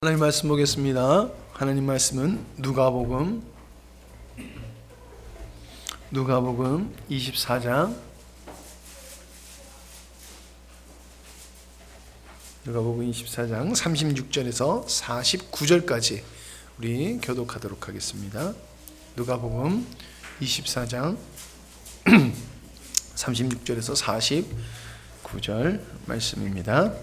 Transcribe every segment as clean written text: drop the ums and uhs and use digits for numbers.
하나님 말씀 보겠습니다. 하나님 말씀은 누가복음 24장 누가복음 24장 36절에서 49절까지 우리 교독하도록 하겠습니다. 누가복음 24장 36절에서 49절 말씀입니다.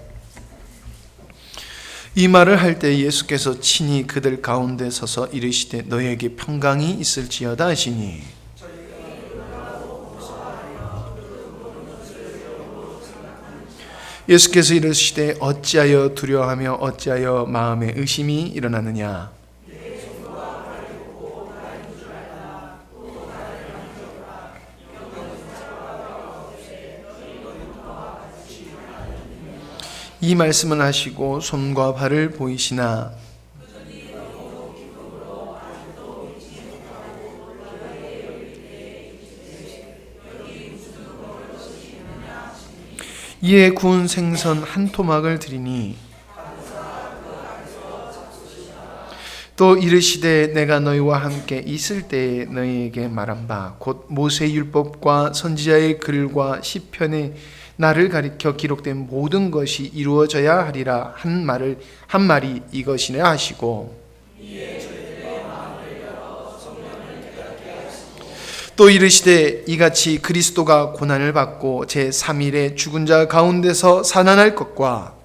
이 말을 할 때 예수께서 친히 그들 가운데 서서 이르시되 너희에게 평강이 있을지어다 하시니 예수께서 이르시되 어찌하여 두려워하며 어찌하여 마음에 의심이 일어나느냐. 이 말씀을 하시고 손과 발을 보이시나 이에 구운 생선 한 토막을 드리니 또 이르시되 내가 너희와 함께 있을 때에 너희에게 말한 바 곧 모세 율법과 선지자의 글과 시편에 나를 가리켜 기록된 모든 것이 이루어져야 하리라 한 말이 이것이라 하시고 또 이르시되 이같이 그리스도가 고난을 받고 제3일에 죽은 자 가운데서 살아날 것과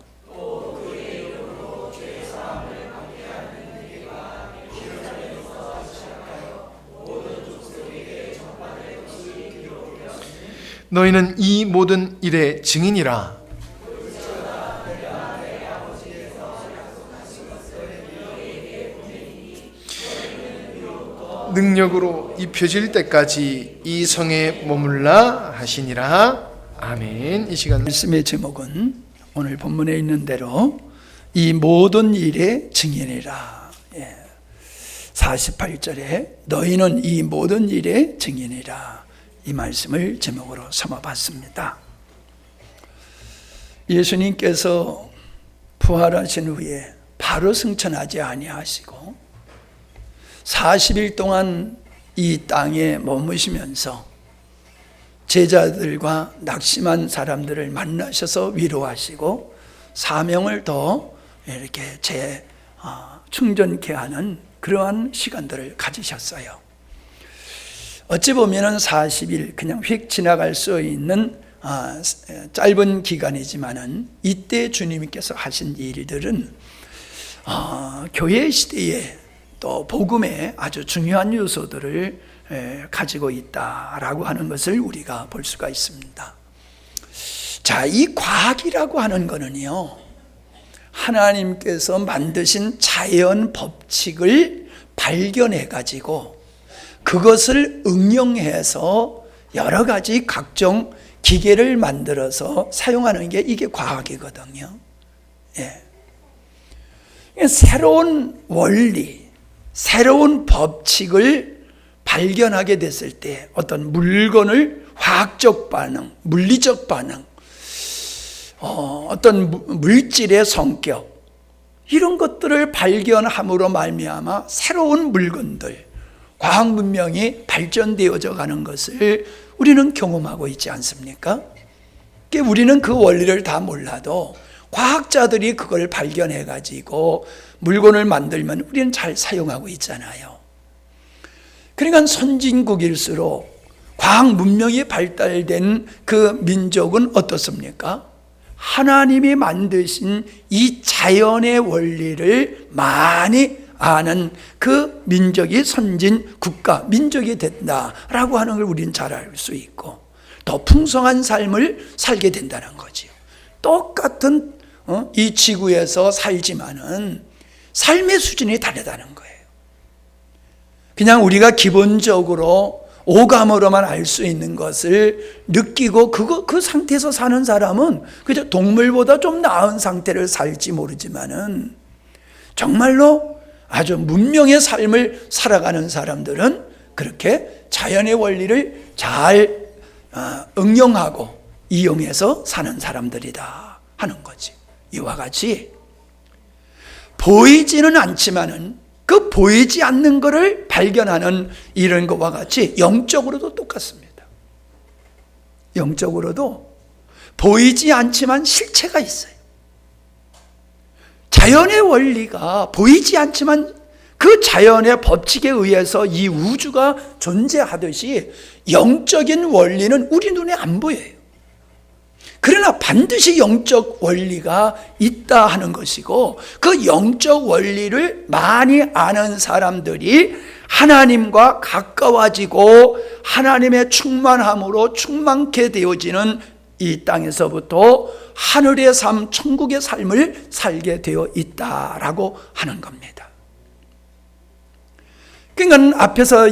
너희는 이 모든 일의 증인이라. 능력으로 입혀질 때까지 이 성에 머물라 하시니라. 아멘. 이 시간 말씀의 제목은 오늘 본문에 있는 대로 이 모든 일의 증인이라. 48절에 너희는 이 모든 일의 증인이라. 이 말씀을 제목으로 삼아봤습니다. 예수님께서 부활하신 후에 바로 승천하지 아니하시고 40일 동안 이 땅에 머무시면서 제자들과 낙심한 사람들을 만나셔서 위로하시고 사명을 더 이렇게 충전케 하는 그러한 시간들을 가지셨어요. 어찌 보면 40일 그냥 휙 지나갈 수 있는 짧은 기간이지만은 이때 주님께서 하신 일들은 교회 시대에 또 복음의 아주 중요한 요소들을 가지고 있다라고 하는 것을 우리가 볼 수가 있습니다. 자, 이 과학이라고 하는 거는요, 하나님께서 만드신 자연 법칙을 발견해 가지고 그것을 응용해서 여러 가지 각종 기계를 만들어서 사용하는 게 이게 과학이거든요. 새로운 원리, 새로운 법칙을 발견하게 됐을 때 어떤 물건을 화학적 반응, 물리적 반응, 어떤 물질의 성격, 이런 것들을 발견함으로 말미암아 새로운 물건들, 과학 문명이 발전되어져 가는 것을 우리는 경험하고 있지 않습니까? 우리는 그 원리를 다 몰라도 과학자들이 그걸 발견해 가지고 물건을 만들면 우리는 잘 사용하고 있잖아요. 그러니까 선진국일수록 과학 문명이 발달된 그 민족은 어떻습니까? 하나님이 만드신 이 자연의 원리를 많이 아는 그 민족이 선진 국가, 민족이 된다라고 하는 걸 우리는 잘 알 수 있고 더 풍성한 삶을 살게 된다는 거죠. 똑같은 이 지구에서 살지만은 삶의 수준이 다르다는 거예요. 그냥 우리가 기본적으로 오감으로만 알 수 있는 것을 느끼고 그 상태에서 사는 사람은 그저 동물보다 좀 나은 상태를 살지 모르지만은 정말로 아주 문명의 삶을 살아가는 사람들은 그렇게 자연의 원리를 잘 응용하고 이용해서 사는 사람들이다 하는 거지. 이와 같이 보이지는 않지만은 그 보이지 않는 것을 발견하는 이런 것과 같이 영적으로도 똑같습니다. 영적으로도 보이지 않지만 실체가 있어요. 자연의 원리가 보이지 않지만 그 자연의 법칙에 의해서 이 우주가 존재하듯이 영적인 원리는 우리 눈에 안 보여요. 그러나 반드시 영적 원리가 있다 하는 것이고, 그 영적 원리를 많이 아는 사람들이 하나님과 가까워지고 하나님의 충만함으로 충만케 되어지는 이 땅에서부터 하늘의 삶, 천국의 삶을 살게 되어 있다라고 하는 겁니다. 그러니까 앞에서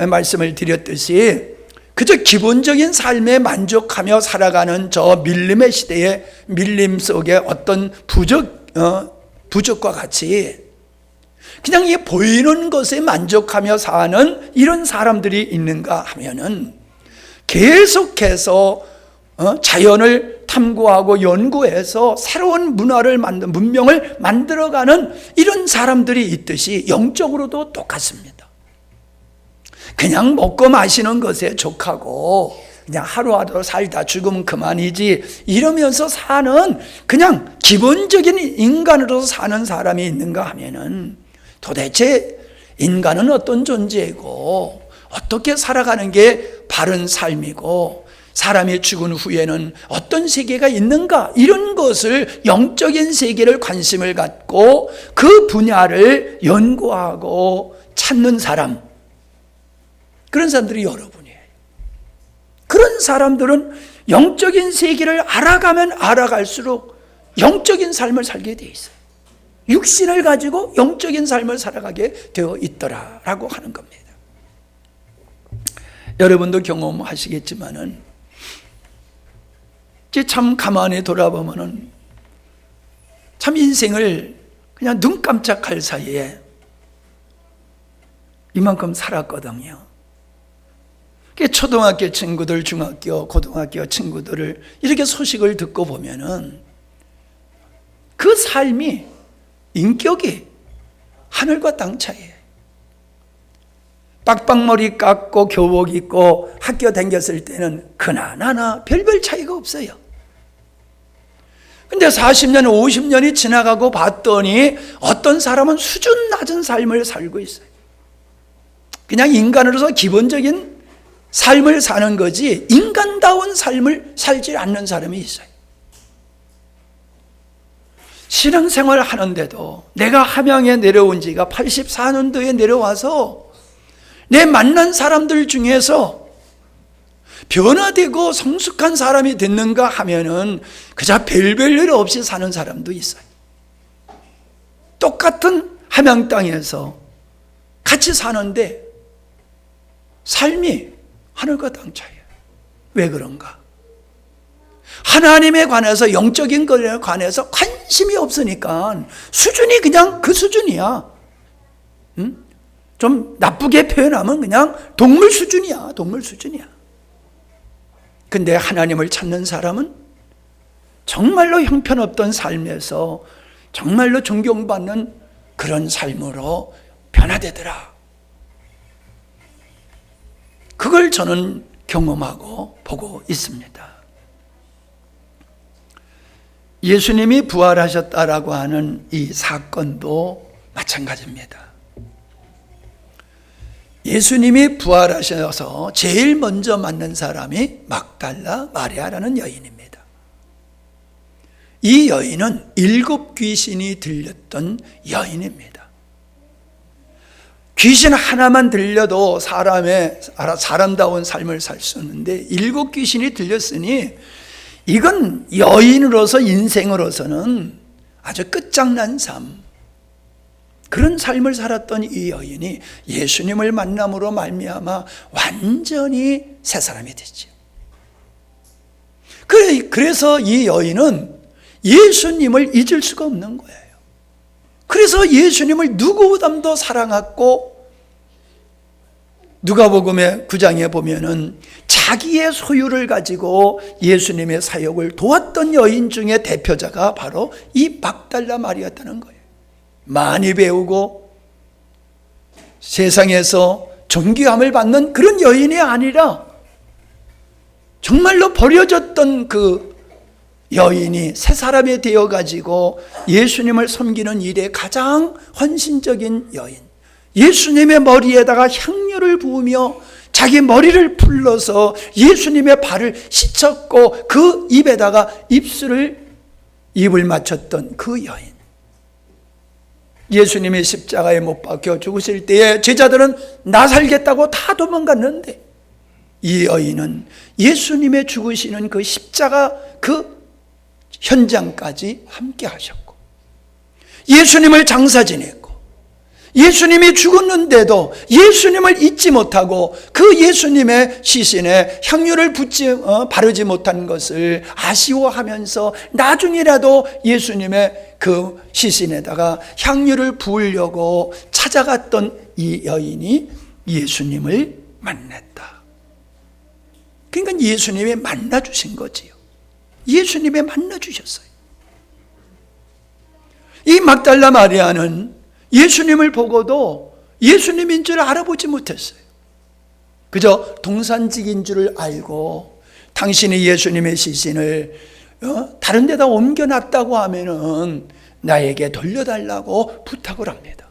말씀을 드렸듯이 그저 기본적인 삶에 만족하며 살아가는 저 밀림의 시대의 밀림 속의 어떤 부족과 같이 그냥 이 보이는 것에 만족하며 사는 이런 사람들이 있는가 하면은, 계속해서 자연을 탐구하고 연구해서 새로운 문명을 만들어가는 이런 사람들이 있듯이 영적으로도 똑같습니다. 그냥 먹고 마시는 것에 족하고 그냥 하루하루 살다 죽으면 그만이지 이러면서 사는 그냥 기본적인 인간으로서 사는 사람이 있는가 하면은, 도대체 인간은 어떤 존재이고 어떻게 살아가는 게 바른 삶이고 사람이 죽은 후에는 어떤 세계가 있는가, 이런 것을, 영적인 세계를 관심을 갖고 그 분야를 연구하고 찾는 사람, 그런 사람들이 여러분이에요. 그런 사람들은 영적인 세계를 알아가면 알아갈수록 영적인 삶을 살게 돼 있어요. 육신을 가지고 영적인 삶을 살아가게 되어 있더라라고 하는 겁니다. 여러분도 경험하시겠지만은, 참 가만히 돌아보면은 참 인생을 그냥 눈 깜짝할 사이에 이만큼 살았거든요. 초등학교 친구들, 중학교, 고등학교 친구들을 이렇게 소식을 듣고 보면은 그 삶이, 인격이 하늘과 땅 차이예요. 빡빡머리 깎고 교복 입고 학교 다녔을 때는 그나나 별별 차이가 없어요. 근데 40년, 50년이 지나가고 봤더니 어떤 사람은 수준 낮은 삶을 살고 있어요. 그냥 인간으로서 기본적인 삶을 사는 거지 인간다운 삶을 살지 않는 사람이 있어요. 신앙생활 하는데도 내가 함양에 내려온 지가 84년도에 내려와서 내 만난 사람들 중에서 변화되고 성숙한 사람이 됐는가 하면은 그저 별별 일 없이 사는 사람도 있어요. 똑같은 함양 땅에서 같이 사는데 삶이 하늘과 땅 차이예요. 왜 그런가? 하나님에 관해서, 영적인 것에 관해서 관심이 없으니까 수준이 그냥 그 수준이야. 좀 나쁘게 표현하면 그냥 동물 수준이야. 동물 수준이야. 근데 하나님을 찾는 사람은 정말로 형편없던 삶에서 정말로 존경받는 그런 삶으로 변화되더라. 그걸 저는 경험하고 보고 있습니다. 예수님이 부활하셨다라고 하는 이 사건도 마찬가지입니다. 예수님이 부활하셔서 제일 먼저 만난 사람이 막달라 마리아라는 여인입니다. 이 여인은 7 귀신이 들렸던 여인입니다. 귀신 하나만 들려도 사람다운 삶을 살 수 있는데 7 귀신이 들렸으니 이건 여인으로서, 인생으로서는 아주 끝장난 삶, 그런 삶을 살았던 이 여인이 예수님을 만남으로 말미암아 완전히 새 사람이 됐죠. 그래서 이 여인은 예수님을 잊을 수가 없는 거예요. 그래서 예수님을 누구보다도 사랑했고, 누가복음의 9장에 보면은 자기의 소유를 가지고 예수님의 사역을 도왔던 여인 중에 대표자가 바로 이 막달라 마리아였다는 거예요. 많이 배우고 세상에서 존귀함을 받는 그런 여인이 아니라 정말로 버려졌던 그 여인이 새 사람이 되어가지고 예수님을 섬기는 일에 가장 헌신적인 여인, 예수님의 머리에다가 향료를 부으며 자기 머리를 풀러서 예수님의 발을 씻었고 그 입에다가 입을 맞췄던 그 여인. 예수님이 십자가에 못 박혀 죽으실 때에 제자들은 나 살겠다고 다 도망갔는데 이 여인은 예수님의 죽으시는 그 십자가 그 현장까지 함께 하셨고, 예수님을 장사 지냈고, 예수님이 죽었는데도 예수님을 잊지 못하고 그 예수님의 시신에 향유를 바르지 못한 것을 아쉬워하면서 나중이라도 예수님의 그 시신에다가 향유를 부으려고 찾아갔던 이 여인이 예수님을 만났다. 그러니까 예수님이 만나주신 거지요. 예수님이 만나주셨어요. 이 막달라 마리아는 예수님을 보고도 예수님인 줄 알아보지 못했어요. 그저 동산직인 줄 알고 당신이 예수님의 시신을 다른 데다 옮겨놨다고 하면은 나에게 돌려달라고 부탁을 합니다.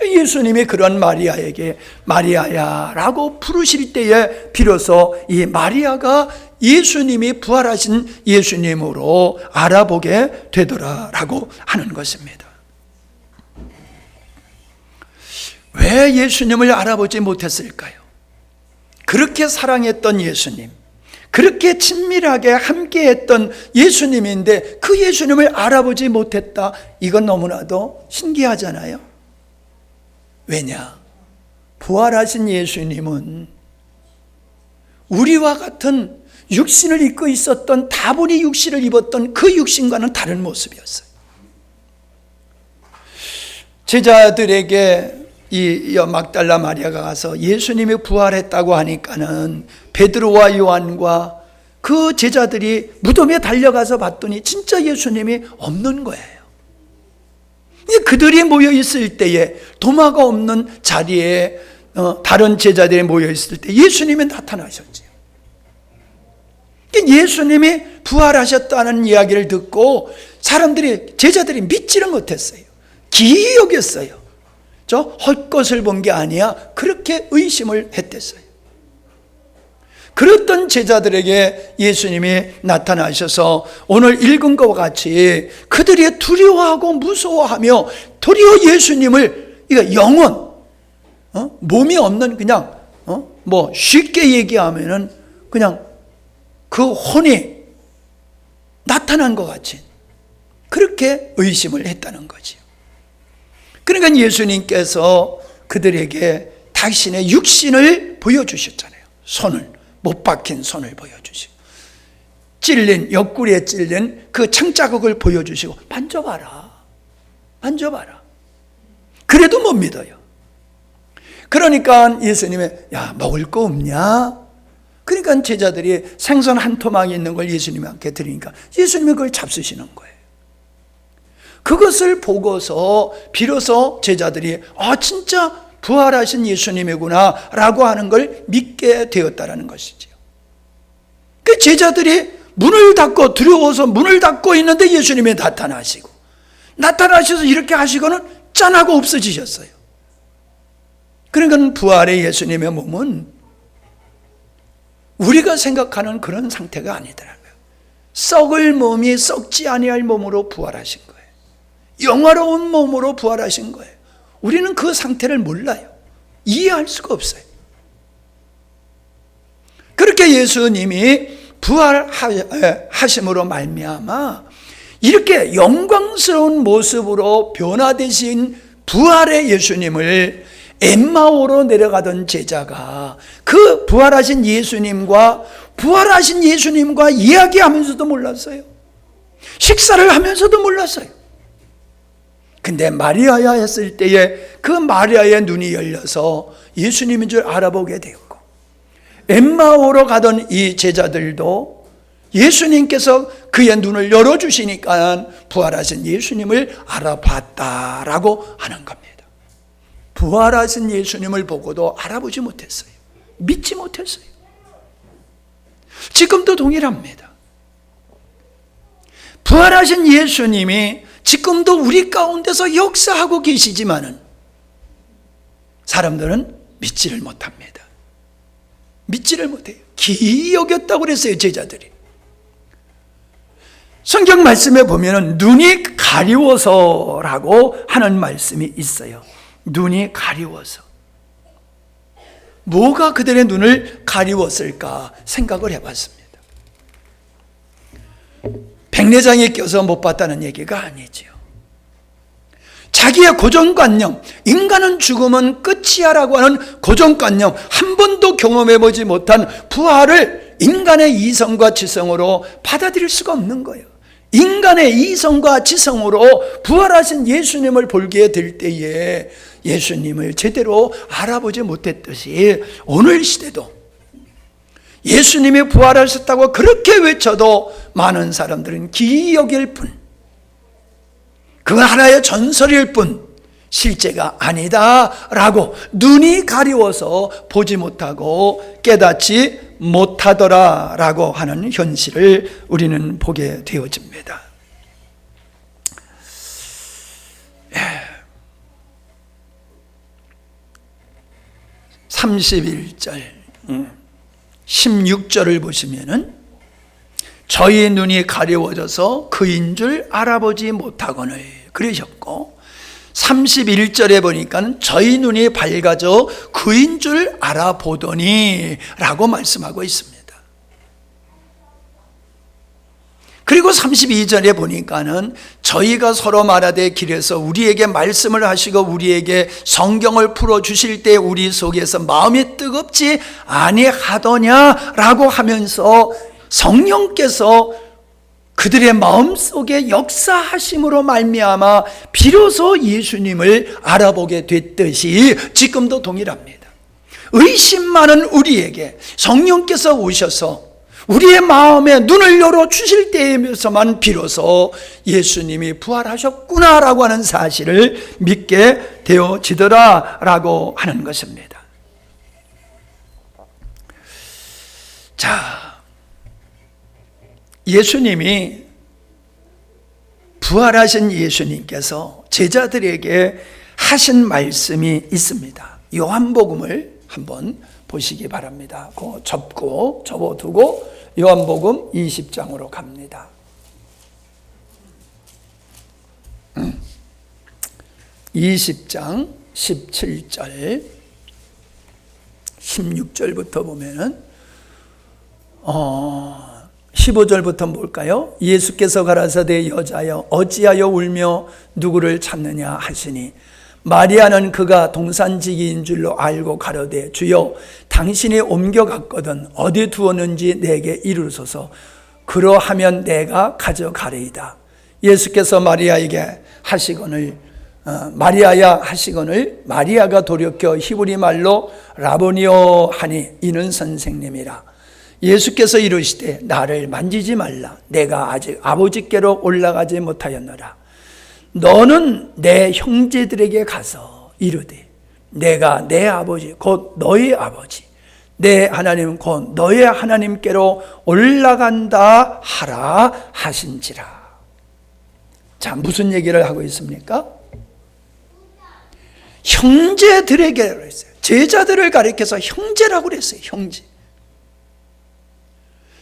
예수님이 그런 마리아에게 마리아야 라고 부르실 때에 비로소 이 마리아가 예수님이 부활하신 예수님으로 알아보게 되더라라고 하는 것입니다. 왜 예수님을 알아보지 못했을까요? 그렇게 사랑했던 예수님, 그렇게 친밀하게 함께했던 예수님인데 그 예수님을 알아보지 못했다. 이건 너무나도 신기하잖아요. 왜냐? 부활하신 예수님은 우리와 같은 육신을 입고 있었던, 다분히 육신을 입었던 그 육신과는 다른 모습이었어요. 제자들에게 이 막달라 마리아가 가서 예수님이 부활했다고 하니까는 베드로와 요한과 그 제자들이 무덤에 달려가서 봤더니 진짜 예수님이 없는 거예요. 그들이 모여 있을 때에, 도마가 없는 자리에 다른 제자들이 모여 있을 때 예수님이 나타나셨지요. 예수님이 부활하셨다는 이야기를 듣고 제자들이 믿지를 못했어요. 기이 여겼어요. 저 헛것을 본 게 아니야. 그렇게 의심을 했댔어요. 그랬던 제자들에게 예수님이 나타나셔서 오늘 읽은 것과 같이 그들이 두려워하고 무서워하며 도리어 예수님을, 이거 영혼, 몸이 없는 그냥 쉽게 얘기하면은 그냥 그 혼이 나타난 것 같이 그렇게 의심을 했다는 거지요. 그러니까 예수님께서 그들에게 당신의 육신을 보여주셨잖아요. 못 박힌 손을 보여주시고, 옆구리에 찔린 그 창자국을 보여주시고, 만져봐라. 그래도 못 믿어요. 그러니까 예수님이 먹을 거 없냐? 그러니까 제자들이 생선 한 토막이 있는 걸 예수님한테 드리니까 예수님이 그걸 잡수시는 거예요. 그것을 보고서 비로소 제자들이 진짜 부활하신 예수님이구나 라고 하는 걸 믿게 되었다라는 것이지요. 그 제자들이 문을 닫고, 두려워서 문을 닫고 있는데 예수님이 나타나셔서 이렇게 하시고는 짠하고 없어지셨어요. 그러니까 부활의 예수님의 몸은 우리가 생각하는 그런 상태가 아니더라고요. 썩을 몸이 썩지 아니할 몸으로 부활하신 거예요. 영화로운 몸으로 부활하신 거예요. 우리는 그 상태를 몰라요. 이해할 수가 없어요. 그렇게 예수님이 부활하심으로 말미암아 이렇게 영광스러운 모습으로 변화되신 부활의 예수님을 엠마오로 내려가던 제자가 그 부활하신 예수님과 이야기하면서도 몰랐어요. 식사를 하면서도 몰랐어요. 근데 마리아야 했을 때에 그 마리아의 눈이 열려서 예수님인 줄 알아보게 되었고, 엠마오로 가던 이 제자들도 예수님께서 그의 눈을 열어주시니까 부활하신 예수님을 알아봤다라고 하는 겁니다. 부활하신 예수님을 보고도 알아보지 못했어요. 믿지 못했어요. 지금도 동일합니다. 부활하신 예수님이 지금도 우리 가운데서 역사하고 계시지만은 사람들은 믿지를 못합니다. 믿지를 못해요. 기이 여겼다고 그랬어요, 제자들이. 성경 말씀에 보면은 눈이 가리워서라고 하는 말씀이 있어요. 눈이 가리워서. 뭐가 그들의 눈을 가리웠을까 생각을 해봤습니다. 백내장에 껴서 못 봤다는 얘기가 아니지요. 자기의 고정관념, 인간은 죽으면 끝이야 라고 하는 고정관념, 한 번도 경험해보지 못한 부활을 인간의 이성과 지성으로 받아들일 수가 없는 거예요. 인간의 이성과 지성으로 부활하신 예수님을 보게 될 때에 예수님을 제대로 알아보지 못했듯이 오늘 시대도 예수님이 부활하셨다고 그렇게 외쳐도 많은 사람들은 기이 여길 뿐, 그건 하나의 전설일 뿐 실제가 아니다라고 눈이 가리워서 보지 못하고 깨닫지 못하더라라고 하는 현실을 우리는 보게 되어집니다. 31절 16절을 보시면은 저희 눈이 가려워져서 그인 줄 알아보지 못하거늘 그러셨고, 31절에 보니까 저희 눈이 밝아져 그인 줄 알아보더니 라고 말씀하고 있습니다. 그리고 32절에 보니까는 저희가 서로 말하되 길에서 우리에게 말씀을 하시고 우리에게 성경을 풀어주실 때 우리 속에서 마음이 뜨겁지 아니하더냐라고 하면서 성령께서 그들의 마음속에 역사하심으로 말미암아 비로소 예수님을 알아보게 됐듯이 지금도 동일합니다. 의심 많은 우리에게 성령께서 오셔서 우리의 마음에 눈을 열어주실 때에서만 비로소 예수님이 부활하셨구나라고 하는 사실을 믿게 되어지더라라고 하는 것입니다. 자, 예수님이 부활하신 예수님께서 제자들에게 하신 말씀이 있습니다. 요한복음을 한번 보시기 바랍니다. 그거 접어두고 요한복음 20장으로 갑니다. 20장 17절 16절부터 보면은 15절부터 볼까요? 예수께서 가라사대 여자여 어찌하여 울며 누구를 찾느냐 하시니 마리아는 그가 동산지기인 줄로 알고 가로되 주여 당신이 옮겨갔거든 어디 두었는지 내게 이르소서 그러하면 내가 가져가리이다. 예수께서 마리아에게 하시거늘 마리아야 하시거늘 마리아가 돌이켜 히브리 말로 라보니오 하니 이는 선생님이라. 예수께서 이르시되 나를 만지지 말라 내가 아직 아버지께로 올라가지 못하였노라. 너는 내 형제들에게 가서 이르되 내가 내 아버지 곧 너희 아버지 내 하나님 곧 너의 하나님께로 올라간다 하라 하신지라. 자, 무슨 얘기를 하고 있습니까? 형제들에게 그랬어요. 제자들을 가리켜서 형제라고 그랬어요. 형제.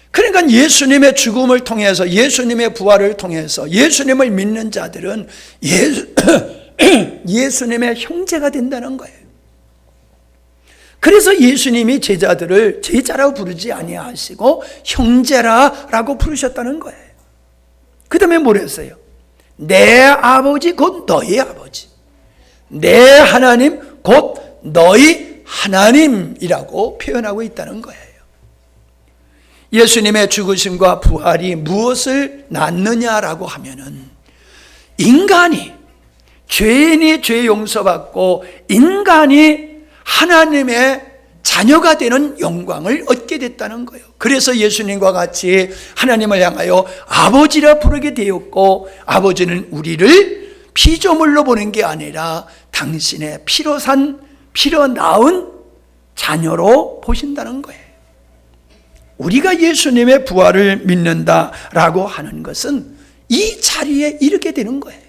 그러니까 예수님의 죽음을 통해서 예수님의 부활을 통해서 예수님을 믿는 자들은 예수님의 형제가 된다는 거예요. 그래서 예수님이 제자들을 제자라고 부르지 아니하시고 형제라라고 부르셨다는 거예요. 그 다음에 뭘 했어요? 내 아버지 곧 너희 아버지 내 하나님 곧 너희 하나님이라고 표현하고 있다는 거예요. 예수님의 죽으심과 부활이 무엇을 낳느냐라고 하면은 인간이 죄인이 죄 용서받고 인간이 하나님의 자녀가 되는 영광을 얻게 됐다는 거예요. 그래서 예수님과 같이 하나님을 향하여 아버지라 부르게 되었고, 아버지는 우리를 피조물로 보는 게 아니라 당신의 피로 산, 피로 낳은 자녀로 보신다는 거예요. 우리가 예수님의 부활을 믿는다라고 하는 것은 이 자리에 이르게 되는 거예요.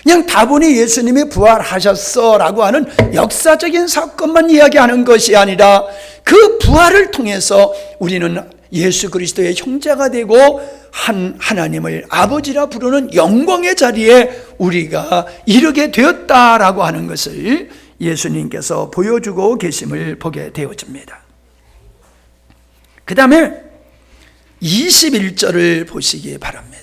그냥 다분히 예수님이 부활하셨어 라고 하는 역사적인 사건만 이야기하는 것이 아니라 그 부활을 통해서 우리는 예수 그리스도의 형제가 되고 하나님을 아버지라 부르는 영광의 자리에 우리가 이르게 되었다라고 하는 것을 예수님께서 보여주고 계심을 보게 되어집니다. 그 다음에 21절을 보시기 바랍니다.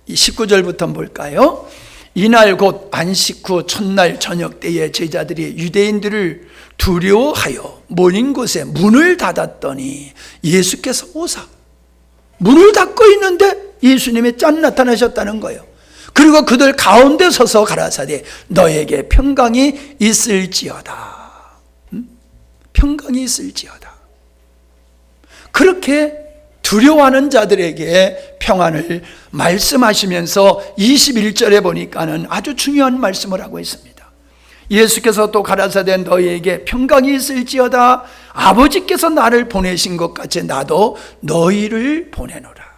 19절부터 볼까요? 이날 곧 안식 후 첫날 저녁 때에 제자들이 유대인들을 두려워하여 모인 곳에 문을 닫았더니 예수께서 오사, 문을 닫고 있는데 예수님이 짠 나타나셨다는 거예요. 그리고 그들 가운데 서서 가라사대 너에게 평강이 있을지어다. 평강이 있을지어다. 그렇게 두려워하는 자들에게 평안을 말씀하시면서 21절에 보니까는 아주 중요한 말씀을 하고 있습니다. 예수께서 또 가라사대 너희에게 평강이 있을지어다. 아버지께서 나를 보내신 것 같이 나도 너희를 보내노라.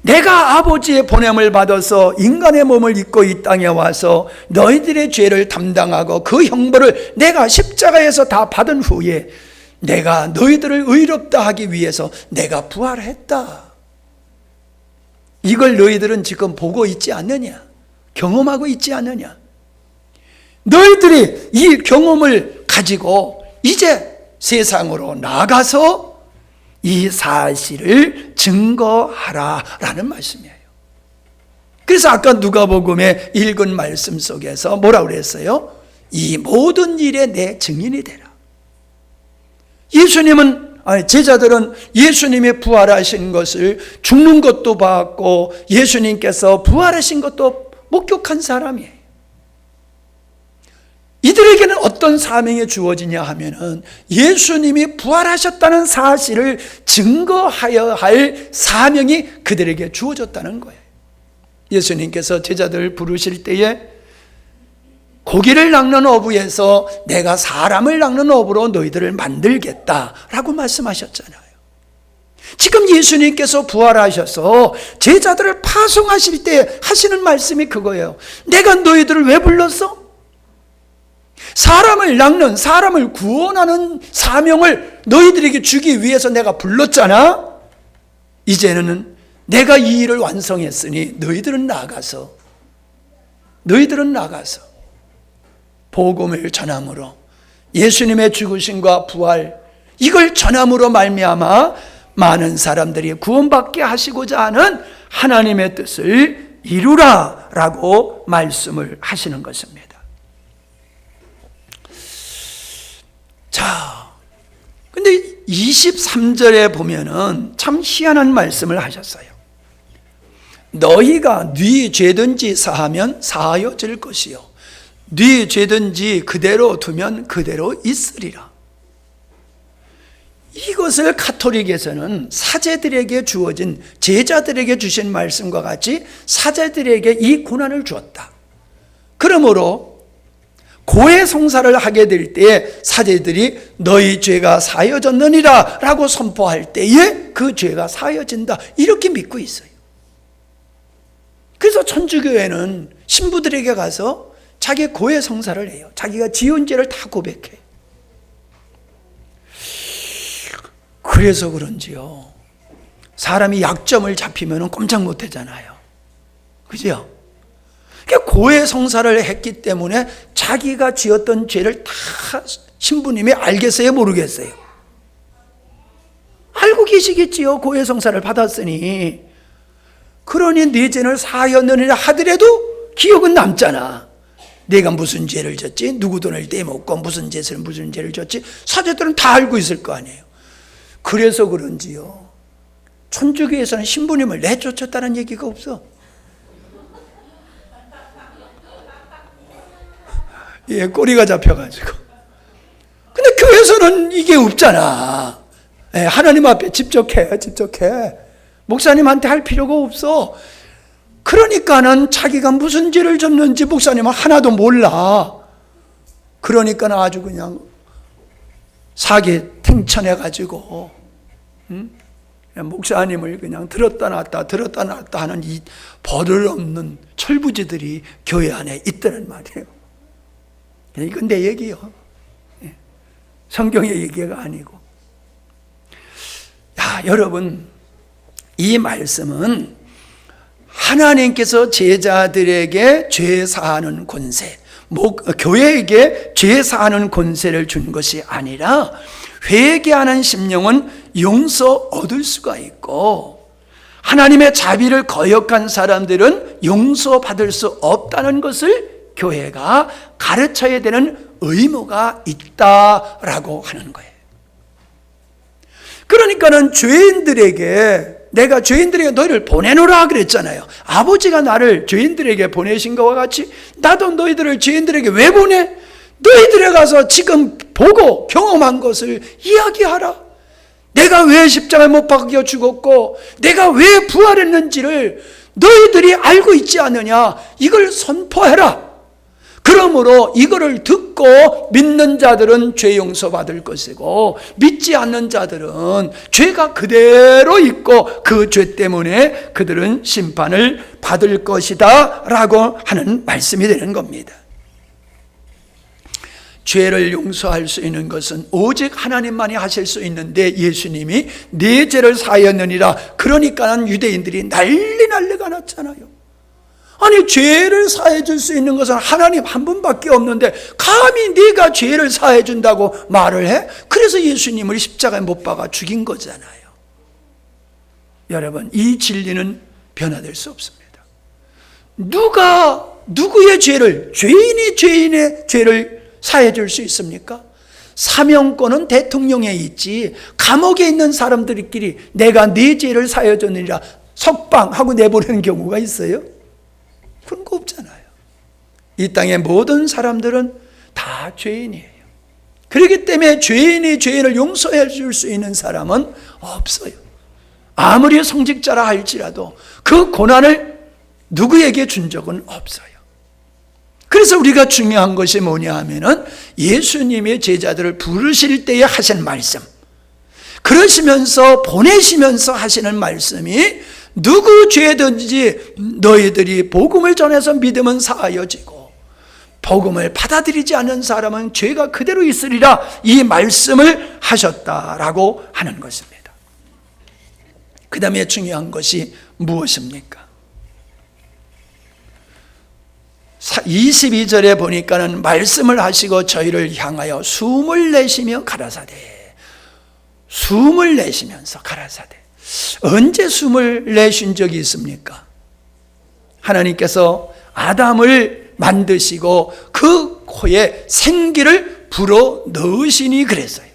내가 아버지의 보냄을 받아서 인간의 몸을 입고 이 땅에 와서 너희들의 죄를 담당하고 그 형벌을 내가 십자가에서 다 받은 후에 내가 너희들을 의롭다 하기 위해서 내가 부활했다. 이걸 너희들은 지금 보고 있지 않느냐? 경험하고 있지 않느냐? 너희들이 이 경험을 가지고 이제 세상으로 나가서 이 사실을 증거하라라는 말씀이에요. 그래서 아까 누가복음에 읽은 말씀 속에서 뭐라고 그랬어요? 이 모든 일에 내 증인이 되라. 제자들은 예수님이 부활하신 것을 죽는 것도 봤고 예수님께서 부활하신 것도 목격한 사람이에요. 이들에게는 어떤 사명이 주어지냐 하면은 예수님이 부활하셨다는 사실을 증거하여야 할 사명이 그들에게 주어졌다는 거예요. 예수님께서 제자들을 부르실 때에 고기를 낚는 어부에서 내가 사람을 낚는 어부로 너희들을 만들겠다라고 말씀하셨잖아요. 지금 예수님께서 부활하셔서 제자들을 파송하실 때 하시는 말씀이 그거예요. 내가 너희들을 왜 불렀어? 사람을 낚는, 사람을 구원하는 사명을 너희들에게 주기 위해서 내가 불렀잖아. 이제는 내가 이 일을 완성했으니 너희들은 나가서 복음을 전함으로 예수님의 죽으심과 부활 이걸 전함으로 말미암아 많은 사람들이 구원받게 하시고자 하는 하나님의 뜻을 이루라라고 말씀을 하시는 것입니다. 자, 근데 23절에 보면은 참 희한한 말씀을 하셨어요. 너희가 네 죄든지 사하면 사하여질 것이요 네 죄든지 그대로 두면 그대로 있으리라. 이것을 가톨릭에서는 사제들에게 주어진, 제자들에게 주신 말씀과 같이 사제들에게 이 고난을 주었다. 그러므로 고해 성사를 하게 될 때에 사제들이 너희 죄가 사여졌느니라 라고 선포할 때에 그 죄가 사여진다 이렇게 믿고 있어요. 그래서 천주교회는 신부들에게 가서 자기 고해 성사를 해요. 자기가 지은 죄를 다 고백해. 그래서 그런지요, 사람이 약점을 잡히면 꼼짝 못 하잖아요. 그죠? 고해 성사를 했기 때문에 자기가 지었던 죄를 다 신부님이 알겠어요, 모르겠어요? 알고 계시겠지요. 고해 성사를 받았으니. 그러니 네 죄를 사하였느니라 하더라도 기억은 남잖아. 내가 무슨 죄를 졌지, 누구 돈을 떼먹고 무슨 죄를 졌지, 사제들은 다 알고 있을 거 아니에요. 그래서 그런지요, 천주교에서는 신부님을 내쫓았다는 얘기가 없어. 예, 꼬리가 잡혀가지고. 근데 교회에서는 이게 없잖아. 예, 하나님 앞에 집적해. 목사님한테 할 필요가 없어. 그러니까는 자기가 무슨 죄를 졌는지 목사님은 하나도 몰라. 그러니까는 아주 그냥 사기 탱천해가지고, 목사님을 그냥 들었다 놨다 하는 이 버릇없는 철부지들이 교회 안에 있다는 말이에요. 이건 내 얘기요. 성경의 얘기가 아니고. 야, 여러분, 이 말씀은 하나님께서 제자들에게 죄 사하는 권세, 교회에게 죄 사하는 권세를 준 것이 아니라 회개하는 심령은 용서 얻을 수가 있고, 하나님의 자비를 거역한 사람들은 용서받을 수 없다는 것을 교회가 가르쳐야 되는 의무가 있다라고 하는 거예요. 그러니까는 내가 죄인들에게 너희를 보내노라 그랬잖아요. 아버지가 나를 죄인들에게 보내신 것과 같이 나도 너희들을 죄인들에게 왜 보내? 너희들에 가서 지금 보고 경험한 것을 이야기하라. 내가 왜 십자가에 못 박혀 죽었고 내가 왜 부활했는지를 너희들이 알고 있지 않느냐. 이걸 선포해라. 그러므로 이거를 듣고 믿는 자들은 죄 용서받을 것이고 믿지 않는 자들은 죄가 그대로 있고 그 죄 때문에 그들은 심판을 받을 것이다 라고 하는 말씀이 되는 겁니다. 죄를 용서할 수 있는 것은 오직 하나님만이 하실 수 있는데 예수님이 네 죄를 사하였느니라. 그러니까는 유대인들이 난리가 났잖아요. 아니, 죄를 사해 줄 수 있는 것은 하나님 한 분밖에 없는데 감히 네가 죄를 사해 준다고 말을 해? 그래서 예수님을 십자가에 못 박아 죽인 거잖아요. 여러분, 이 진리는 변화될 수 없습니다. 누가 누구의 죄를, 죄인의 죄를 사해 줄 수 있습니까? 사명권은 대통령에 있지 감옥에 있는 사람들끼리 내가 네 죄를 사해 줬느니라 석방하고 내보내는 경우가 있어요? 그런 거 없잖아요. 이 땅의 모든 사람들은 다 죄인이에요. 그렇기 때문에 죄인이 죄인을 용서해 줄 수 있는 사람은 없어요. 아무리 성직자라 할지라도 그 고난을 누구에게 준 적은 없어요. 그래서 우리가 중요한 것이 뭐냐 하면은 예수님의 제자들을 부르실 때에 하신 말씀, 그러시면서 보내시면서 하시는 말씀이 누구 죄든지 너희들이 복음을 전해서 믿으면 사하여지고 복음을 받아들이지 않는 사람은 죄가 그대로 있으리라, 이 말씀을 하셨다라고 하는 것입니다. 그 다음에 중요한 것이 무엇입니까? 22절에 보니까는 말씀을 하시고 저희를 향하여 숨을 내쉬며 가라사대, 숨을 내쉬면서 가라사대. 언제 숨을 내쉰 적이 있습니까? 하나님께서 아담을 만드시고 그 코에 생기를 불어 넣으시니 그랬어요.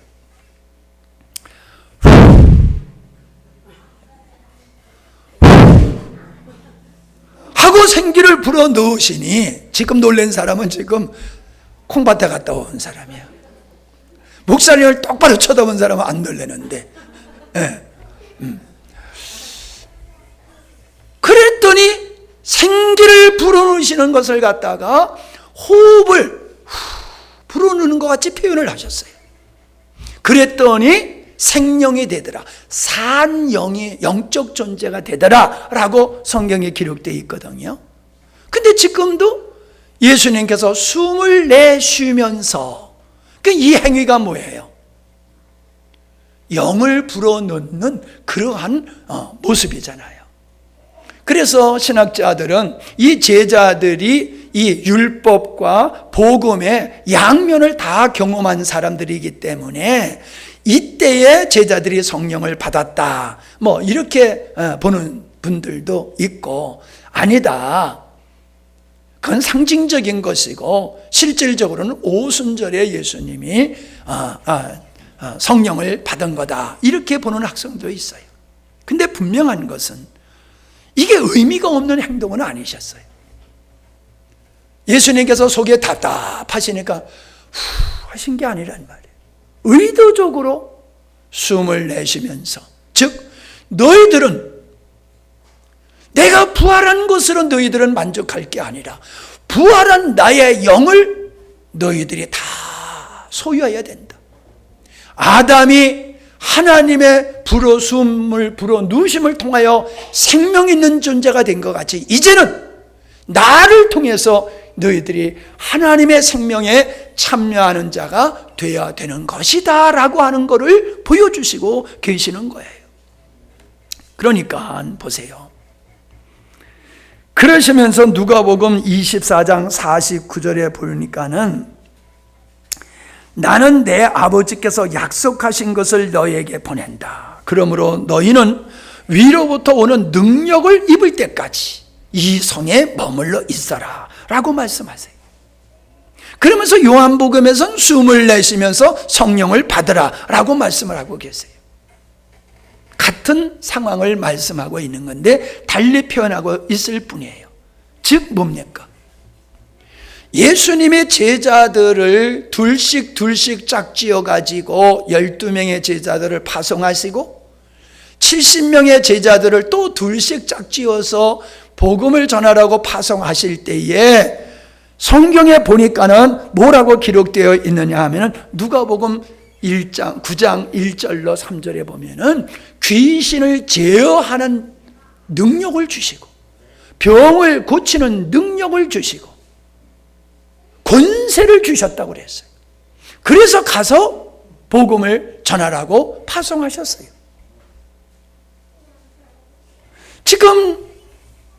하고 생기를 불어 넣으시니, 지금 놀란 사람은 지금 콩밭에 갔다 온 사람이야. 목사님을 똑바로 쳐다본 사람은 안 놀라는데, 그랬더니 생기를 불어넣으시는 것을 갖다가 호흡을 불어넣는 것 같이 표현을 하셨어요. 그랬더니 생명이 되더라, 산영이 영적 존재가 되더라 라고 성경에 기록되어 있거든요. 근데 지금도 예수님께서 숨을 내쉬면서, 이 행위가 뭐예요? 영을 불어넣는 그러한 모습이잖아요. 그래서 신학자들은 이 제자들이 이 율법과 복음의 양면을 다 경험한 사람들이기 때문에 이때에 제자들이 성령을 받았다, 뭐 이렇게 보는 분들도 있고, 아니다, 그건 상징적인 것이고 실질적으로는 오순절에 예수님이 성령을 받은 거다, 이렇게 보는 학생도 있어요. 근데 분명한 것은 이게 의미가 없는 행동은 아니셨어요. 예수님께서 속에 답답하시니까 하신 게 아니란 말이에요. 의도적으로 숨을 내쉬면서, 즉 너희들은, 내가 부활한 것으로 너희들은 만족할 게 아니라 부활한 나의 영을 너희들이 다 소유해야 된다. 아담이 하나님의 불어숨을 불어누심을 통하여 생명 있는 존재가 된 것 같이 이제는 나를 통해서 너희들이 하나님의 생명에 참여하는 자가 되어야 되는 것이다 라고 하는 것을 보여주시고 계시는 거예요. 그러니까 보세요. 그러시면서 누가복음 24장 49절에 보니까는 나는 내 아버지께서 약속하신 것을 너희에게 보낸다. 그러므로 너희는 위로부터 오는 능력을 입을 때까지 이 성에 머물러 있어라 라고 말씀하세요. 그러면서 요한복음에서는 숨을 내쉬면서 성령을 받으라 라고 말씀을 하고 계세요. 같은 상황을 말씀하고 있는 건데 달리 표현하고 있을 뿐이에요. 즉 뭡니까? 예수님의 제자들을 둘씩 짝지어 가지고 12명의 제자들을 파송하시고 70명의 제자들을 또 둘씩 짝지어서 복음을 전하라고 파송하실 때에 성경에 보니까는 뭐라고 기록되어 있느냐 하면은 누가복음 9장 1절로 3절에 보면은 귀신을 제어하는 능력을 주시고 병을 고치는 능력을 주시고 권세를 주셨다고 그랬어요. 그래서 가서 복음을 전하라고 파송하셨어요. 지금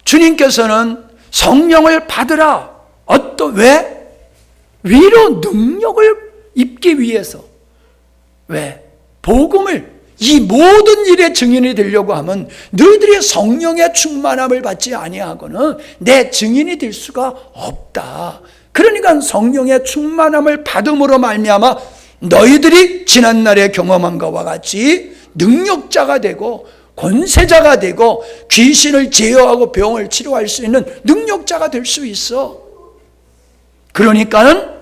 주님께서는 성령을 받으라. 왜? 위로 능력을 입기 위해서. 왜? 복음을 이 모든 일의 증인이 되려고 하면 너희들이 성령의 충만함을 받지 아니하고는 내 증인이 될 수가 없다. 그러니까 성령의 충만함을 받음으로 말미암아 너희들이 지난날에 경험한 것과 같이 능력자가 되고 권세자가 되고 귀신을 제어하고 병을 치료할 수 있는 능력자가 될 수 있어. 그러니까는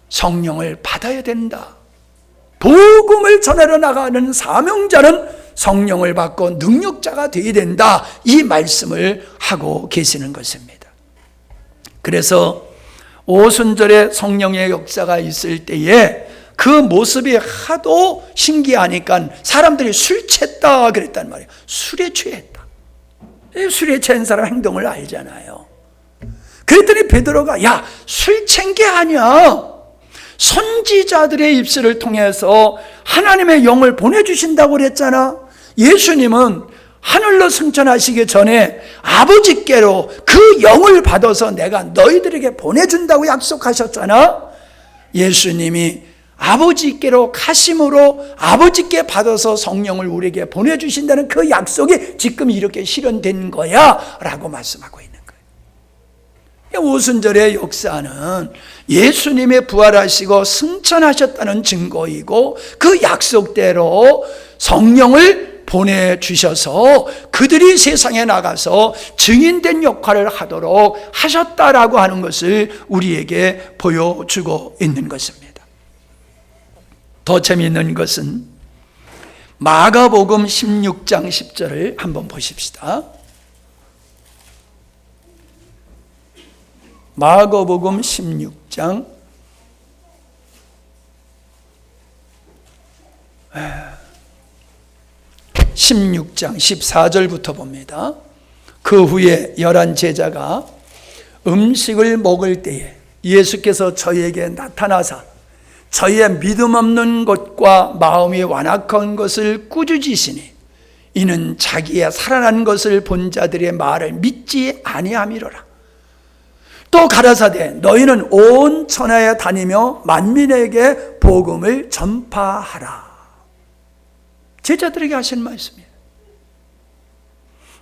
성령을 받아야 된다. 복음을 전하러 나가는 사명자는 성령을 받고 능력자가 되어야 된다. 이 말씀을 하고 계시는 것입니다. 그래서 오순절에 성령의 역사가 있을 때에 그 모습이 하도 신기하니까 사람들이 술 취했다 그랬단 말이에요. 술에 취했다. 술에 취한 사람 행동을 알잖아요. 그랬더니 베드로가 야, 술 취한 게 아니야. 선지자들의 입술을 통해서 하나님의 영을 보내주신다고 그랬잖아. 예수님은 하늘로 승천하시기 전에 아버지께로 그 영을 받아서 내가 너희들에게 보내준다고 약속하셨잖아. 예수님이 아버지께로 가심으로 아버지께 받아서 성령을 우리에게 보내주신다는 그 약속이 지금 이렇게 실현된 거야 라고 말씀하고 있는 거예요. 오순절의 역사는 예수님이 부활하시고 승천하셨다는 증거이고 그 약속대로 성령을 보내주셔서 그들이 세상에 나가서 증인된 역할을 하도록 하셨다라고 하는 것을 우리에게 보여주고 있는 것입니다. 더 재미있는 것은 마가복음 16장 10절을 한번 보십시다. 마가복음 16장 14절부터 봅니다. 그 후에 11 제자가 음식을 먹을 때에 예수께서 저희에게 나타나사 저희의 믿음 없는 것과 마음이 완악한 것을 꾸짖으시니 이는 자기의 살아난 것을 본 자들의 말을 믿지 아니함이로라. 또 가라사대 너희는 온 천하에 다니며 만민에게 복음을 전파하라. 제자들에게 하신 말씀이에요.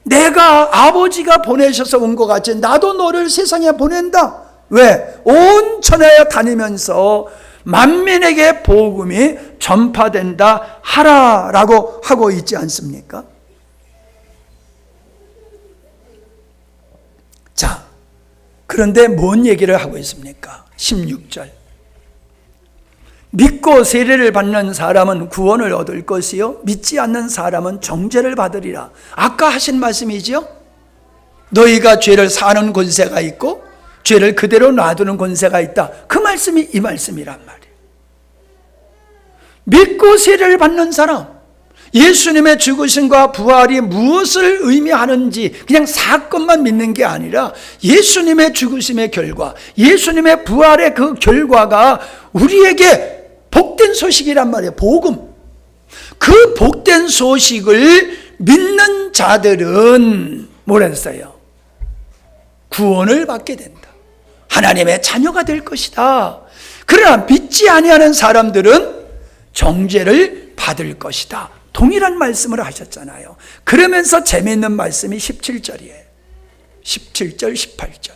내가 아버지가 보내셔서 온 것 같이 나도 너를 세상에 보낸다. 왜? 온 천하에 다니면서 만민에게 복음이 전파된다 하라라고 하고 있지 않습니까? 자, 그런데 뭔 얘기를 하고 있습니까? 16절. 믿고 세례를 받는 사람은 구원을 얻을 것이요 믿지 않는 사람은 정죄를 받으리라. 아까 하신 말씀이지요? 너희가 죄를 사는 권세가 있고 죄를 그대로 놔두는 권세가 있다. 그 말씀이 이 말씀이란 말이에요. 믿고 세례를 받는 사람, 예수님의 죽으심과 부활이 무엇을 의미하는지 그냥 사건만 믿는 게 아니라 예수님의 죽으심의 결과, 예수님의 부활의 그 결과가 우리에게 복된 소식이란 말이에요. 복음. 그 복된 소식을 믿는 자들은 뭐라 했어요? 구원을 받게 된다. 하나님의 자녀가 될 것이다. 그러나 믿지 아니하는 사람들은 정죄를 받을 것이다. 동일한 말씀을 하셨잖아요. 그러면서 재미있는 말씀이 17절이에요. 17절, 18절.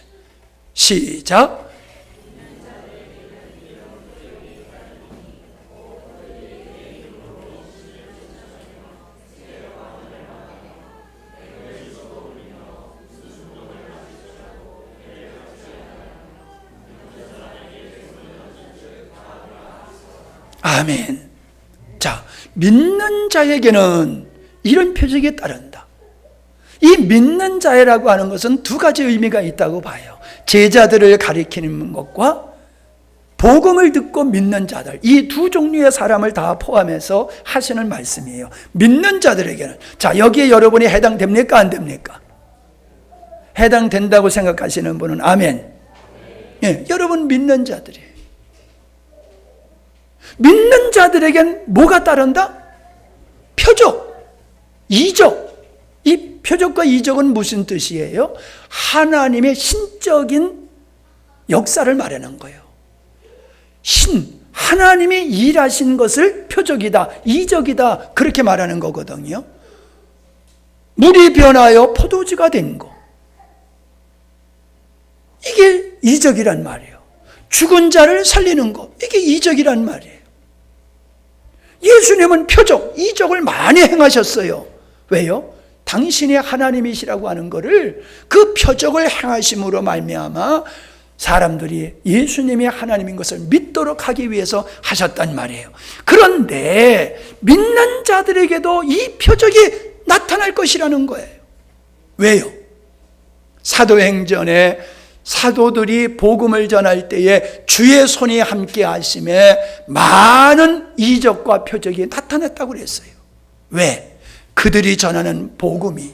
시작. 아멘. 자, 믿는 자에게는 이런 표적이 따른다. 이 믿는 자라고 하는 것은 두 가지 의미가 있다고 봐요. 제자들을 가리키는 것과 복음을 듣고 믿는 자들, 이 두 종류의 사람을 다 포함해서 하시는 말씀이에요. 믿는 자들에게는, 자, 여기에 여러분이 해당됩니까? 안 됩니까? 해당된다고 생각하시는 분은 아멘. 예, 여러분 믿는 자들이에요. 믿는 자들에겐 뭐가 따른다? 표적, 이적. 이 표적과 이적은 무슨 뜻이에요? 하나님의 신적인 역사를 말하는 거예요. 하나님이 일하신 것을 표적이다, 이적이다, 그렇게 말하는 거거든요. 물이 변하여 포도주가 된 거, 이게 이적이란 말이에요. 죽은 자를 살리는 거, 이게 이적이란 말이에요. 예수님은 표적, 이적을 많이 행하셨어요. 왜요? 당신이 하나님이시라고 하는 것을 그 표적을 행하심으로 말미암아 사람들이 예수님이 하나님인 것을 믿도록 하기 위해서 하셨단 말이에요. 그런데 믿는 자들에게도 이 표적이 나타날 것이라는 거예요. 왜요? 사도행전에 사도들이 복음을 전할 때에 주의 손이 함께 하심에 많은 이적과 표적이 나타났다고 그랬어요. 왜? 그들이 전하는 복음이,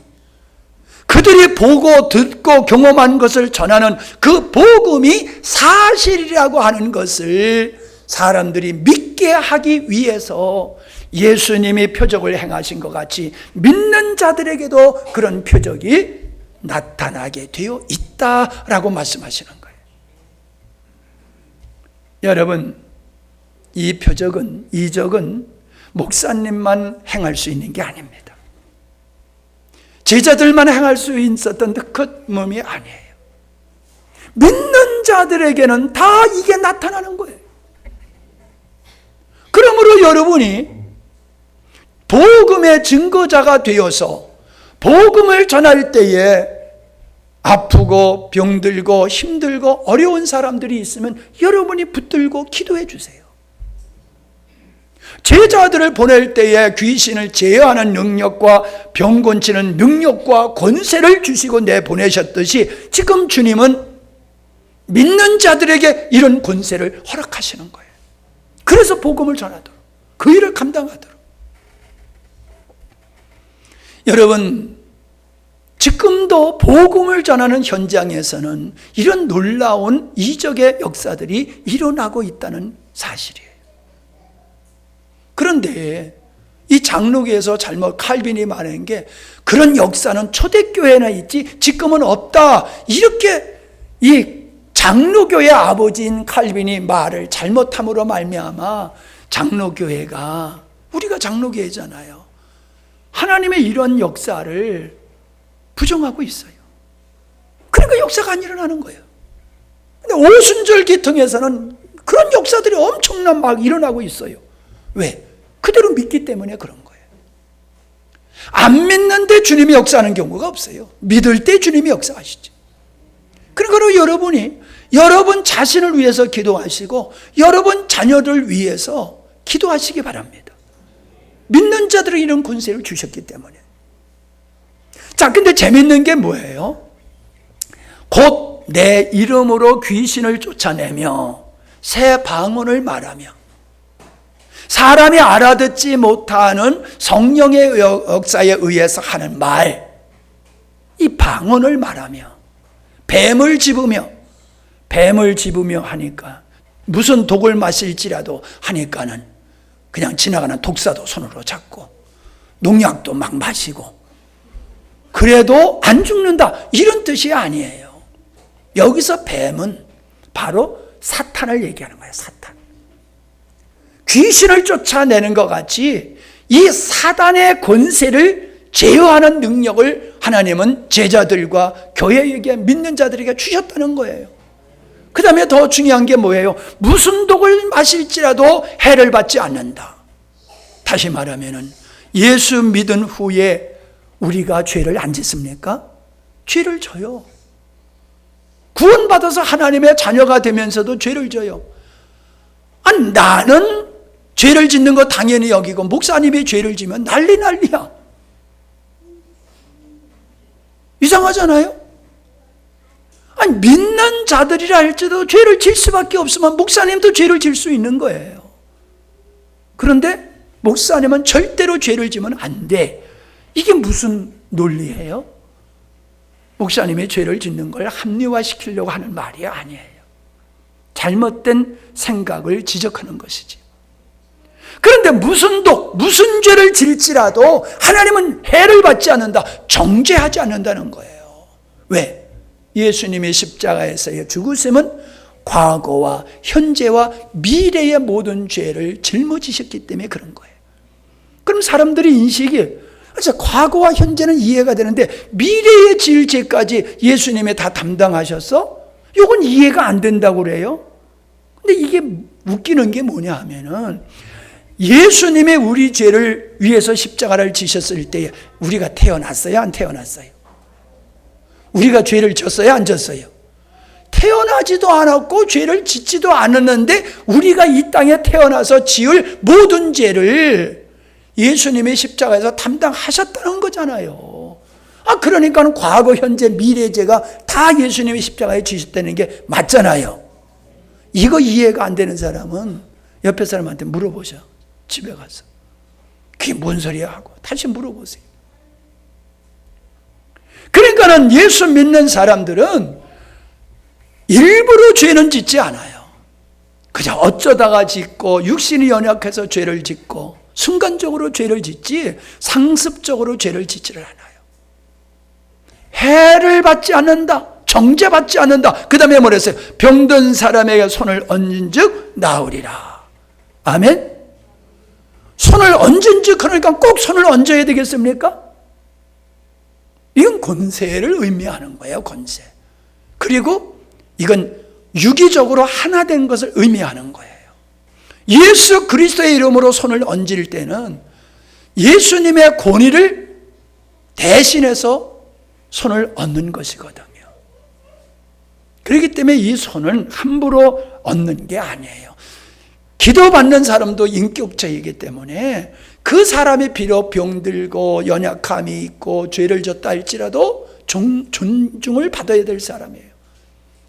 그들이 보고 듣고 경험한 것을 전하는 그 복음이 사실이라고 하는 것을 사람들이 믿게 하기 위해서 예수님이 표적을 행하신 것 같이 믿는 자들에게도 그런 표적이 나타나게 되어 있다라고 말씀하시는 거예요. 여러분, 이 표적은, 이적은 목사님만 행할 수 있는 게 아닙니다. 제자들만 행할 수 있었던 그 몸이 아니에요. 믿는 자들에게는 다 이게 나타나는 거예요. 그러므로 여러분이 복음의 증거자가 되어서 복음을 전할 때에 아프고 병들고 힘들고 어려운 사람들이 있으면 여러분이 붙들고 기도해 주세요. 제자들을 보낼 때에 귀신을 제어하는 능력과 병 고치는 능력과 권세를 주시고 내보내셨듯이 지금 주님은 믿는 자들에게 이런 권세를 허락하시는 거예요. 그래서 복음을 전하도록, 그 일을 감당하도록. 여러분, 지금도 복음을 전하는 현장에서는 이런 놀라운 이적의 역사들이 일어나고 있다는 사실이에요. 그런데 이 장로교에서 잘못 칼빈이 말한 게, 그런 역사는 초대교회나 있지 지금은 없다, 이렇게 이 장로교의 아버지인 칼빈이 말을 잘못함으로 말미암아 장로교회가, 우리가 장로교회잖아요, 하나님의 이런 역사를 부정하고 있어요. 그러니까 역사가 안 일어나는 거예요. 근데 오순절 기통에서는 그런 역사들이 엄청난 막 일어나고 있어요. 왜? 그대로 믿기 때문에 그런 거예요. 안 믿는데 주님이 역사하는 경우가 없어요. 믿을 때 주님이 역사하시죠. 그러므로 여러분이 여러분 자신을 위해서 기도하시고 여러분 자녀를 위해서 기도하시기 바랍니다. 믿는 자들은 이런 권세를 주셨기 때문에. 자, 근데 재밌는 게 뭐예요? 곧 내 이름으로 귀신을 쫓아내며 새 방언을 말하며 사람이 알아듣지 못하는 성령의 역사에 의해서 하는 말, 이 방언을 말하며 뱀을 집으며 하니까 무슨 독을 마실지라도 하니까는 그냥 지나가는 독사도 손으로 잡고 농약도 막 마시고 그래도 안 죽는다, 이런 뜻이 아니에요. 여기서 뱀은 바로 사탄을 얘기하는 거예요. 사탄. 귀신을 쫓아내는 것 같이 이 사단의 권세를 제어하는 능력을 하나님은 제자들과 교회에게, 믿는 자들에게 주셨다는 거예요. 그 다음에 더 중요한 게 뭐예요? 무슨 독을 마실지라도 해를 받지 않는다. 다시 말하면 예수 믿은 후에 우리가 죄를 안 짓습니까? 죄를 져요. 구원받아서 하나님의 자녀가 되면서도 죄를 져요. 나는 죄를 짓는 거 당연히 여기고 목사님이 죄를 지면 난리야. 이상하잖아요? 믿는 자들이라 할지라도 죄를 질 수밖에 없으면 목사님도 죄를 질 수 있는 거예요. 그런데 목사님은 절대로 죄를 지면 안 돼. 이게 무슨 논리예요? 목사님이 죄를 짓는 걸 합리화시키려고 하는 말이 아니에요. 잘못된 생각을 지적하는 것이지. 그런데 무슨 독, 무슨 죄를 질지라도 하나님은 해를 받지 않는다, 정죄하지 않는다는 거예요. 왜? 예수님의 십자가에서의 죽으심은 과거와 현재와 미래의 모든 죄를 짊어지셨기 때문에 그런 거예요. 그럼 사람들이 인식이, 그래서 과거와 현재는 이해가 되는데 미래의 지을 죄까지 예수님이 다 담당하셨어? 이건 이해가 안 된다고 그래요. 근데 이게 웃기는 게 뭐냐 하면은, 예수님이 우리 죄를 위해서 십자가를 지셨을 때 우리가 태어났어요? 안 태어났어요? 우리가 죄를 졌어요? 안 졌어요? 태어나지도 않았고 죄를 짓지도 않았는데 우리가 이 땅에 태어나서 지을 모든 죄를 예수님의 십자가에서 담당하셨다는 거잖아요. 그러니까 과거, 현재, 미래 죄가 다 예수님의 십자가에 지셨다는 게 맞잖아요. 이거 이해가 안 되는 사람은 옆에 사람한테 물어보셔. 집에 가서. 그게 뭔 소리야 하고 다시 물어보세요. 그러니까는 예수 믿는 사람들은 일부러 죄는 짓지 않아요. 그저 어쩌다가 짓고 육신이 연약해서 죄를 짓고 순간적으로 죄를 짓지 상습적으로 죄를 짓지를 않아요. 해를 받지 않는다, 정죄받지 않는다. 그 다음에 뭐랬어요? 병든 사람에게 손을 얹은 즉 나으리라. 아멘. 손을 얹은 즉, 그러니까 꼭 손을 얹어야 되겠습니까? 이건 권세를 의미하는 거예요. 권세. 그리고 이건 유기적으로 하나 된 것을 의미하는 거예요. 예수 그리스도의 이름으로 손을 얹을 때는 예수님의 권위를 대신해서 손을 얹는 것이거든요. 그렇기 때문에 이 손은 함부로 얹는 게 아니에요. 기도받는 사람도 인격체이기 때문에 그 사람이 비록 병들고 연약함이 있고 죄를 졌다 할지라도 존중을 받아야 될 사람이에요.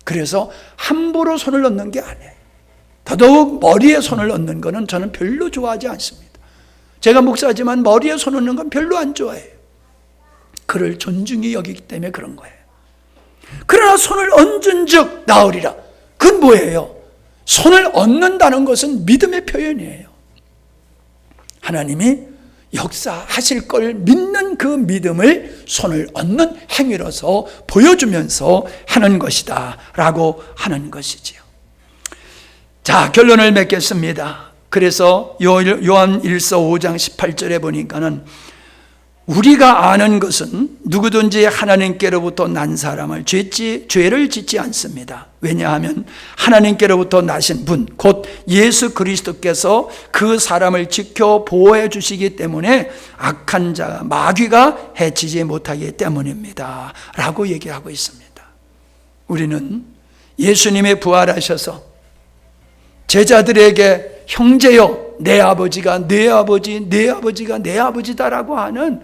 그래서 함부로 손을 얹는 게 아니에요. 더더욱 머리에 손을 얹는 것은 저는 별로 좋아하지 않습니다. 제가 목사지만 머리에 손 얹는 건 별로 안 좋아해요. 그를 존중히 여기기 때문에 그런 거예요. 그러나 손을 얹은 즉 나으리라. 그건 뭐예요? 손을 얹는다는 것은 믿음의 표현이에요. 하나님이 역사하실 걸 믿는 그 믿음을 손을 얹는 행위로서 보여주면서 하는 것이다 라고 하는 것이지요. 자, 결론을 맺겠습니다. 그래서 요한 1서 5장 18절에 보니까는 우리가 아는 것은 누구든지 하나님께로부터 난 사람을 죄를 짓지 않습니다. 왜냐하면 하나님께로부터 나신 분, 곧 예수 그리스도께서 그 사람을 지켜 보호해 주시기 때문에 악한 자, 마귀가 해치지 못하기 때문입니다 라고 얘기하고 있습니다. 우리는 예수님이 부활하셔서 제자들에게 형제여, 내 아버지가 내 아버지, 내 아버지가 내 아버지다라고 하는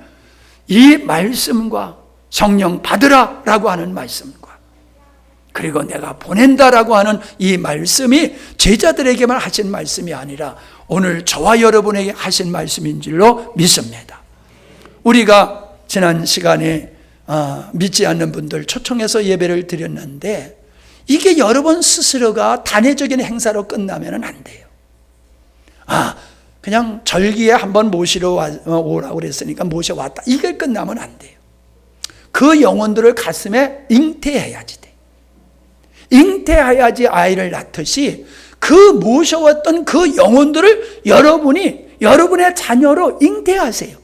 이 말씀과 성령 받으라 라고 하는 말씀과 그리고 내가 보낸다라고 하는 이 말씀이 제자들에게만 하신 말씀이 아니라 오늘 저와 여러분에게 하신 말씀인 줄로 믿습니다. 우리가 지난 시간에 믿지 않는 분들 초청해서 예배를 드렸는데 이게 여러분 스스로가 단회적인 행사로 끝나면 안 돼요. 그냥 절기에 한번 모시러 오라고 그랬으니까 모셔왔다. 이게 끝나면 안 돼요. 그 영혼들을 가슴에 잉태해야지 돼. 잉태해야지 아이를 낳듯이 그 모셔왔던 그 영혼들을 여러분이 여러분의 자녀로 잉태하세요.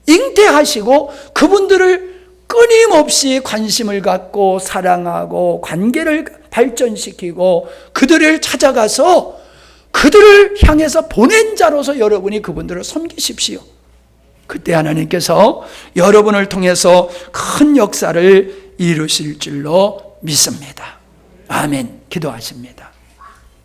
잉태하시고 그분들을 끊임없이 관심을 갖고 사랑하고 관계를 발전시키고 그들을 찾아가서 그들을 향해서 보낸 자로서 여러분이 그분들을 섬기십시오. 그때 하나님께서 여러분을 통해서 큰 역사를 이루실 줄로 믿습니다. 아멘. 기도하십니다.